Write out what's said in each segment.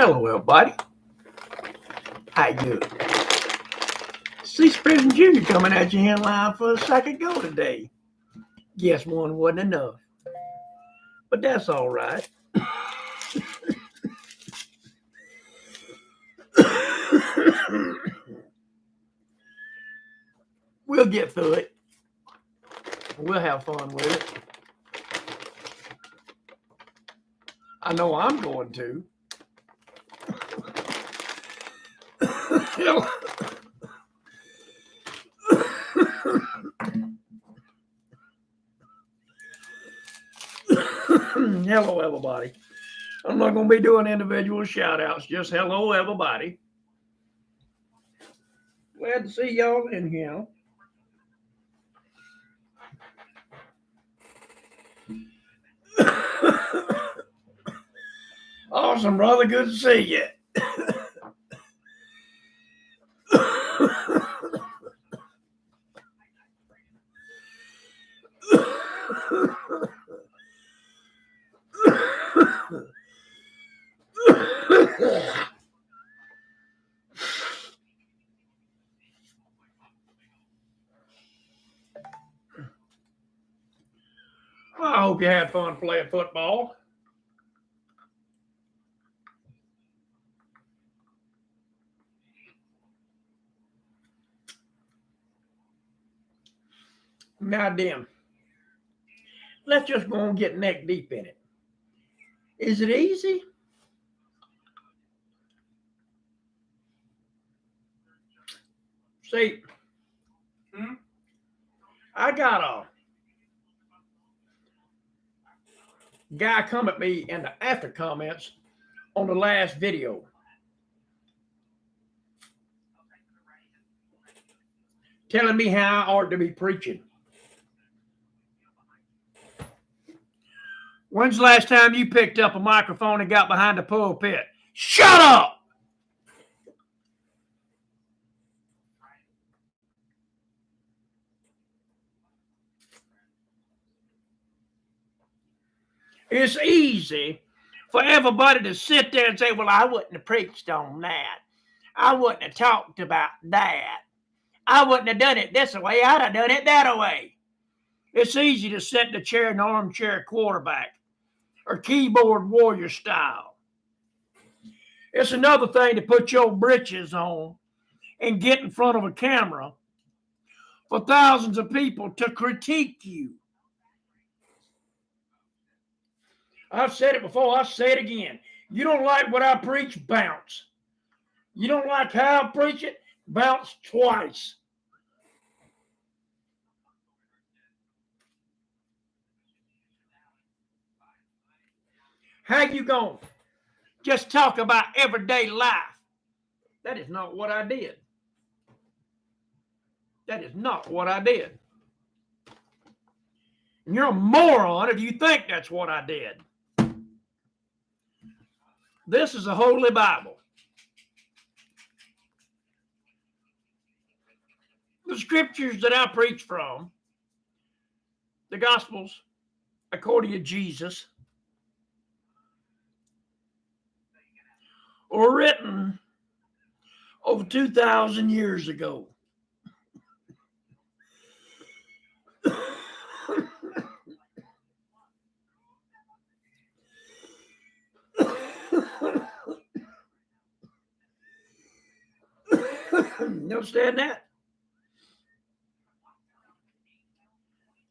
Hello, everybody. How you doing? Cecil Pearson Jr. coming at you here live for a second go today. Guess one wasn't enough, but that's all right. We'll get through it. We'll have fun with it. I know I'm going to. Hello, everybody. I'm not going to be doing individual shout outs, just hello, everybody. Glad to see y'all in here. Awesome, brother. Good to see you. Well, I hope you had fun playing football. Now then, let's just go and get neck deep in it. Is it easy? See, I got a guy come at me in the after comments on the last video. Telling me how I ought to be preaching. When's the last time you picked up a microphone and got behind the pulpit? Shut up! It's easy for everybody to sit there and say, well, I wouldn't have preached on that. I wouldn't have talked about that. I wouldn't have done it this way. I'd have done it that way. It's easy to sit in the chair in armchair quarterback or keyboard warrior style. It's another thing to put your britches on and get in front of a camera for thousands of people to critique you. I've said it before, I'll say it again. You don't like what I preach, bounce. You don't like how I preach it, bounce twice. How you going? Just talk about everyday life. That is not what I did. That is not what I did. And you're a moron if you think that's what I did. This is a holy Bible. The scriptures that I preach from, the Gospels according to Jesus, were written over 2,000 years ago. You understand that?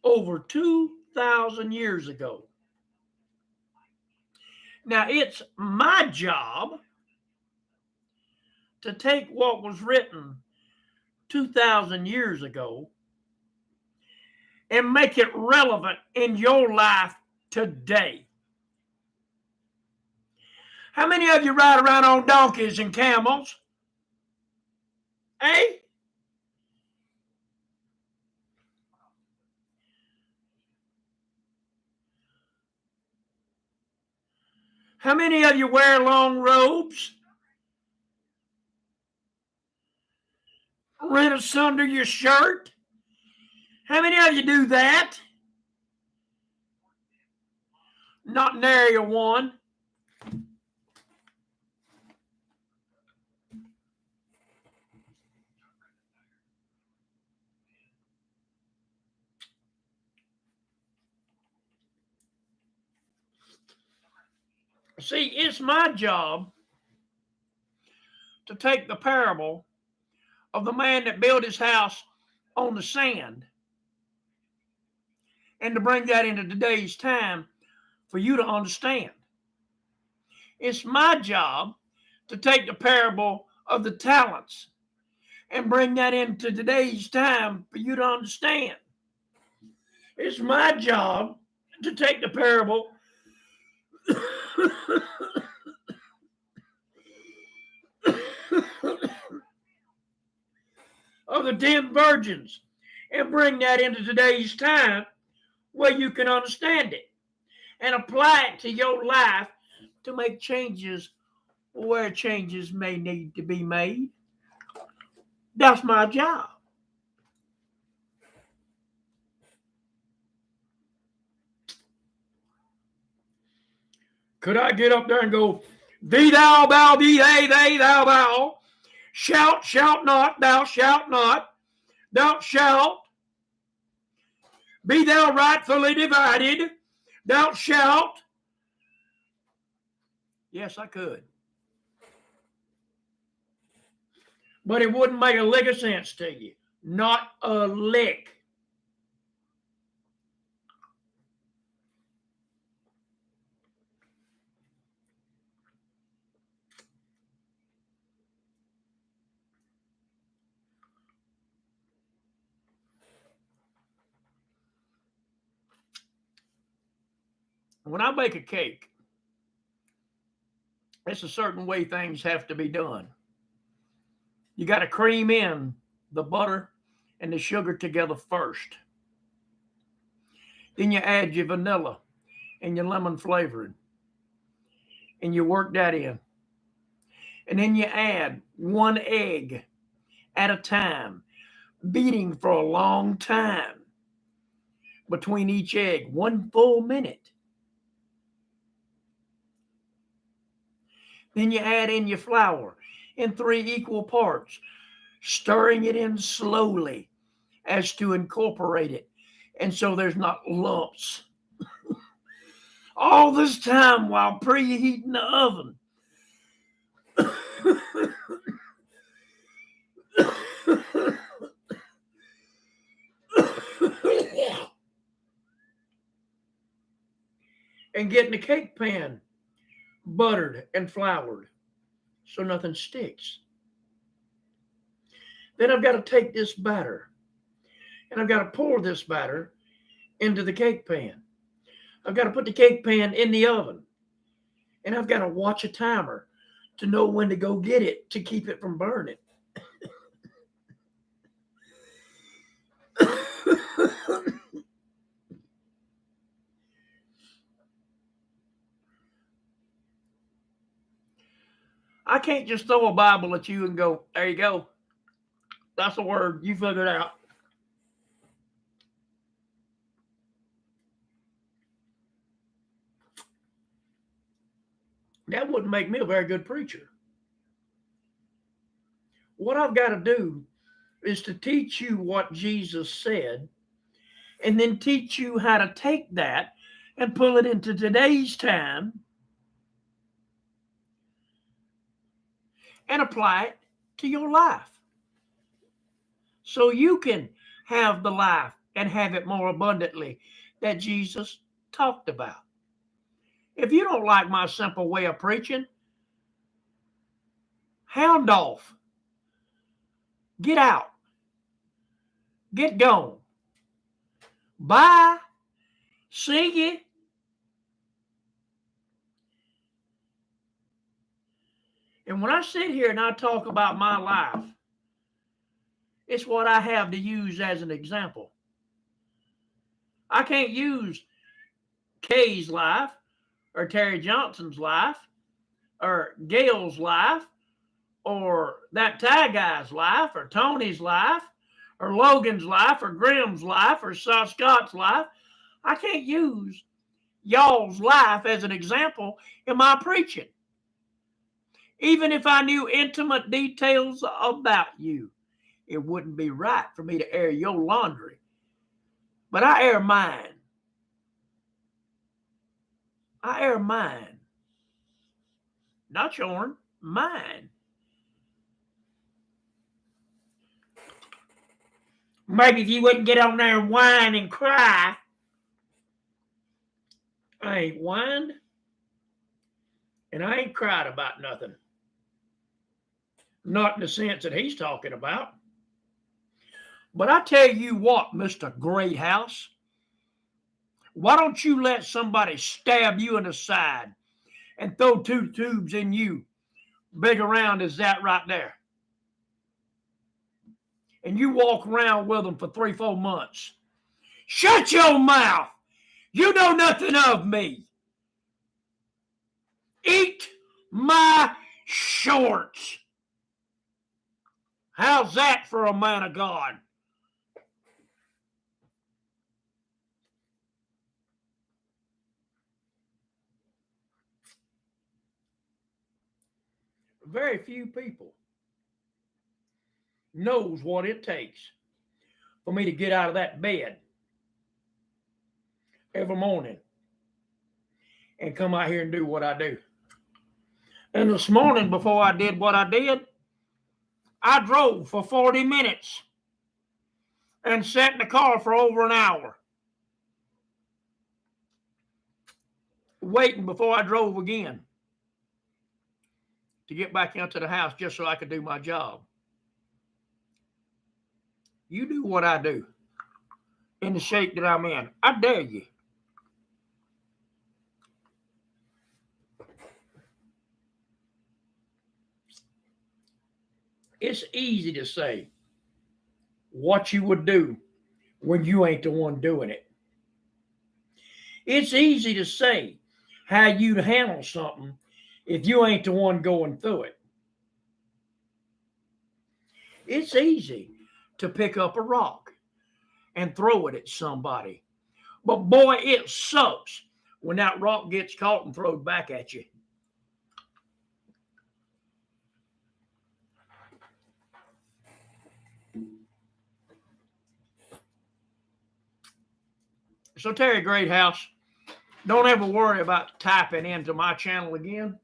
Over 2,000 years ago. Now, it's my job to take what was written 2,000 years ago and make it relevant in your life today. How many of you ride around on donkeys and camels? Eh? How many of you wear long robes? Rent asunder your shirt? How many of you do that? Not nary a one. See, it's my job to take the parable of the man that built his house on the sand and to bring that into today's time for you to understand. It's my job to take the parable of the talents and bring that into today's time for you to understand. It's my job to take the parable of the 10 virgins and bring that into today's time where you can understand it and apply it to your life to make changes where changes may need to be made. That's my job. Could I get up there and go, thee thou bow, thee they thou bow, shout, shout not, thou shalt not, thou shalt, be thou rightfully divided, thou shalt. Yes, I could. But it wouldn't make a lick of sense to you. Not a lick. When I bake a cake, it's a certain way things have to be done. You got to cream in the butter and the sugar together first. Then you add your vanilla and your lemon flavoring, and you work that in. And then you add 1 egg at a time, beating for a long time between each egg, 1 full minute. Then you add in your flour in 3 equal parts, stirring it in slowly as to incorporate it, and so there's not lumps. All this time while preheating the oven. And getting the cake pan buttered and floured so nothing sticks. Then I've got to take this batter and I've got to pour this batter into the cake pan. I've got to put the cake pan in the oven and I've got to watch a timer to know when to go get it to keep it from burning. I can't just throw a Bible at you and go, there you go. That's a word. You figure it out. That wouldn't make me a very good preacher. What I've got to do is to teach you what Jesus said and then teach you how to take that and pull it into today's time and apply it to your life so you can have the life and have it more abundantly that Jesus talked about. If you don't like my simple way of preaching, hound off. Get out. Get gone. Bye. See you. And when I sit here and I talk about my life, it's what I have to use as an example. I can't use Kay's life or Terry Johnson's life or Gail's life or that Ty guy's life or Tony's life or Logan's life or Graham's life or Scott's life. I can't use y'all's life as an example in my preaching. Even if I knew intimate details about you, it wouldn't be right for me to air your laundry. But I air mine. I air mine. Not yours, mine. Maybe if you wouldn't get on there and whine and cry. I ain't whined, and I ain't cried about nothing. Not in the sense that he's talking about. But I tell you what, Mr. Greathouse, why don't you let somebody stab you in the side and throw 2 tubes in you big around as that right there? And you walk around with them for 3-4 months. Shut your mouth! You know nothing of me. Eat my shorts. How's that for a man of God? Very few people knows what it takes for me to get out of that bed every morning and come out here and do what I do. And this morning, before I did what I did, I drove for 40 minutes and sat in the car for over an hour waiting before I drove again to get back into the house just so I could do my job. You do what I do in the shape that I'm in. I dare you. It's easy to say what you would do when you ain't the one doing it. It's easy to say how you'd handle something if you ain't the one going through it. It's easy to pick up a rock and throw it at somebody. But boy, it sucks when that rock gets caught and thrown back at you. So Terry Greathouse, don't ever worry about typing into my channel again.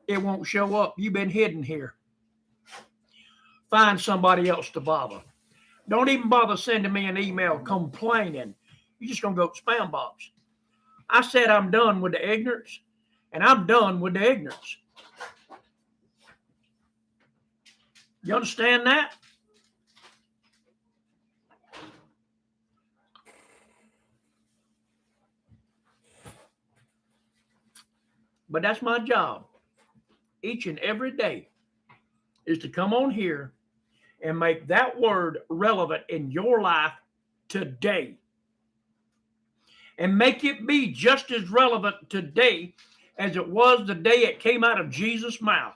It won't show up. You've been hidden here. Find somebody else to bother. Don't even bother sending me an email complaining. You're just going to go to spam box. I said I'm done with the ignorance, and I'm done with the ignorance. You understand that? But that's my job each and every day is to come on here and make that word relevant in your life today. And make it be just as relevant today as it was the day it came out of Jesus' mouth.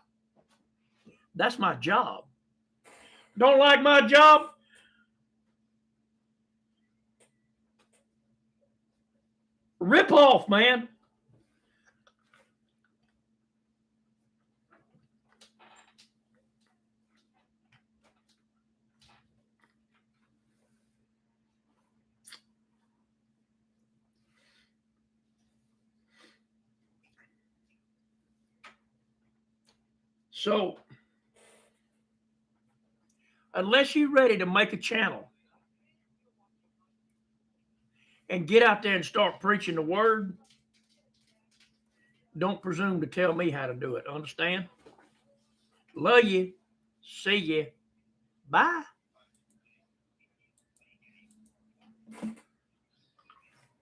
That's my job. Don't like my job? Rip off, man. So, unless you're ready to make a channel and get out there and start preaching the word, don't presume to tell me how to do it. Understand? Love you. See you. Bye.